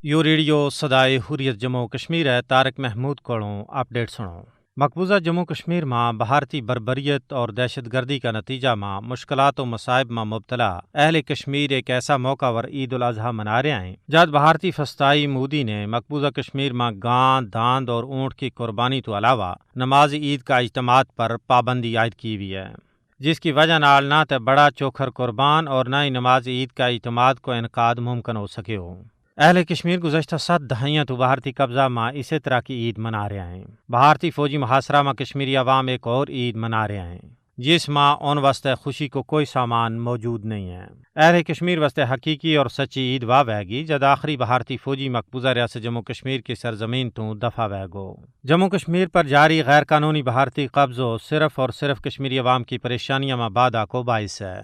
You radio صدائے حریت جموں کشمیر ہے Tariq Mahmood کوڑوں update سنو۔ مقبوضہ جموں کشمیر ماں بھارتی بربریت اور دہشت گردی کا نتیجہ ماں مشکلات و مصائب ماں مبتلا اہل کشمیر ایک ایسا موقع ور عید الاضحیٰ منا رہے ہیں جد بھارتی فستائی مودی نے مقبوضہ کشمیر ماں گاں داند اور اونٹ کی قربانی تو علاوہ نماز عید کا اجتماعات پر پابندی عائد کی ہوئی ہے، جس کی وجہ نال نہ تے بڑا چوکھر قربان اور نہ ہی نماز عید کا اجتماعات کو انعقاد ممکن ہو سکے ہو۔ اہل کشمیر گزشتہ 7 دہائیاں تو بھارتی قبضہ ماں اسی طرح کی عید منا رہے ہیں۔ بھارتی فوجی محاصرہ ماں کشمیری عوام ایک اور عید منا رہے ہیں جس ماں ان واسطے خوشی کو کوئی سامان موجود نہیں ہے۔ اہل کشمیر واسطے حقیقی اور سچی عید واہ گی جد آخری بھارتی فوجی مقبوضہ ریاست جموں کشمیر کی سرزمین تو دفع گو۔ جموں کشمیر پر جاری غیر قانونی بھارتی قبضوں صرف اور صرف کشمیری عوام کی پریشانیاں ماں بادہ کو باعث ہے۔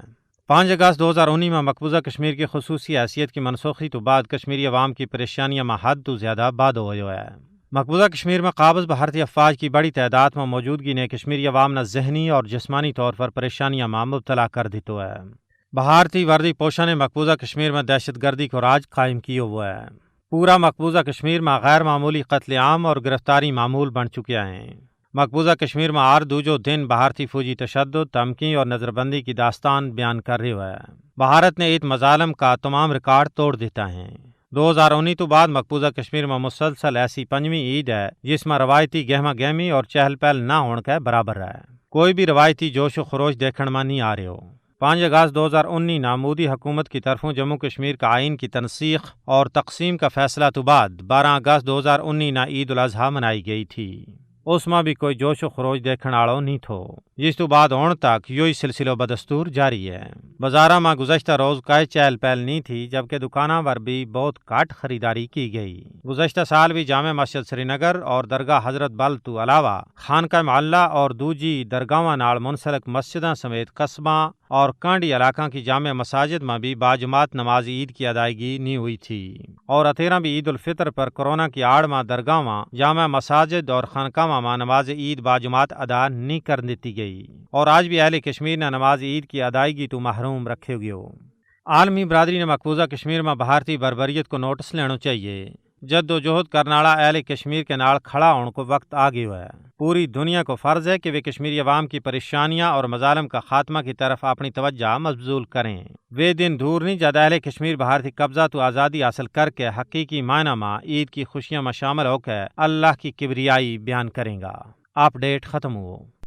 5 اگست 2019 میں مقبوضہ کشمیر کی خصوصی حیثیت کی منسوخی تو بعد کشمیری عوام کی پریشانیاں میں حد تو زیادہ باد ہوئے ہے۔ مقبوضہ کشمیر میں قابض بھارتی افواج کی بڑی تعداد میں موجودگی نے کشمیری عوام نے ذہنی اور جسمانی طور پر پریشانیاں میں مبتلا کر دیتو ہے۔ بھارتی وردی پوشا نے مقبوضہ کشمیر میں دہشت گردی کو راج قائم کیے ہوئے ہے۔ پورا مقبوضہ کشمیر میں غیر معمولی قتل عام اور گرفتاری معمول بن چکے ہیں۔ مقبوضہ کشمیر میں ہر دوجو دن بھارتی فوجی تشدد، دھمکی اور نظر بندی کی داستان بیان کر رہے ہوئے ہے۔ بھارت نے اس مظالم کا تمام ریکارڈ توڑ دیتا ہے۔ 2019 تو بعد مقبوضہ کشمیر میں مسلسل ایسی 5ویں عید ہے جس میں روایتی گہما گہمی اور چہل پہل نہ ہونے کے برابر ہے۔ کوئی بھی روایتی جوش و خروش دیکھنے میں نہیں آ رہے ہو۔ 5 اگست 2019 نا مودی حکومت کی طرفوں جموں کشمیر کا آئین کی تنسیخ اور تقسیم کا فیصلہ تو بعد 12 اگست 2019 نا عید الاضحیٰ منائی گئی تھی۔ اس میں بھی کوئی جوش و خروش دیکھنے آڑو نہیں تھو، جس تو بعد ہون تک یہی سلسلہ بدستور جاری ہے۔ بازارہ میں گزشتہ روز کئی چہل پہل نہیں تھی جبکہ دکانوں پر بھی بہت کٹ خریداری کی گئی۔ گزشتہ سال بھی جامع مسجد سری نگر اور درگاہ حضرت بل تو علاوہ خانقاہ معلیٰ اور دوجی درگاہاں نال منسلک مسجداں سمیت قصباں اور کانڈی علاقہ کی جامع مساجد میں بھی باجماعت نماز عید کی ادائیگی نہیں ہوئی تھی، اور 13 بھی عید الفطر پر کورونا کی آڑ میں درگاہاں جامع مساجد اور خانقاہ میں نماز عید باجماعت ادا نہیں کر دیتی گئی، اور آج بھی اہل کشمیر نے نماز عید کی ادائیگی تو محروم رکھے ہوئے ہو۔ عالمی برادری نے مقبوضہ کشمیر میں بھارتی بربریت کو نوٹس لینا چاہیے۔ جد و جہد کرنے والا اہل کشمیر کے نال کھڑا ہونے کو وقت آ گیا ہے۔ پوری دنیا کو فرض ہے کہ وہ کشمیری عوام کی پریشانیاں اور مظالم کا خاتمہ کی طرف اپنی توجہ مبذول کریں۔ وہ دن دور نہیں جد اہل کشمیر بھارتی قبضہ تو آزادی حاصل کر کے حقیقی معنی میں عید کی خوشیاں میں شامل ہو کے اللہ کی کبریائی بیان کریں گا۔ اپ ڈیٹ ختم ہو۔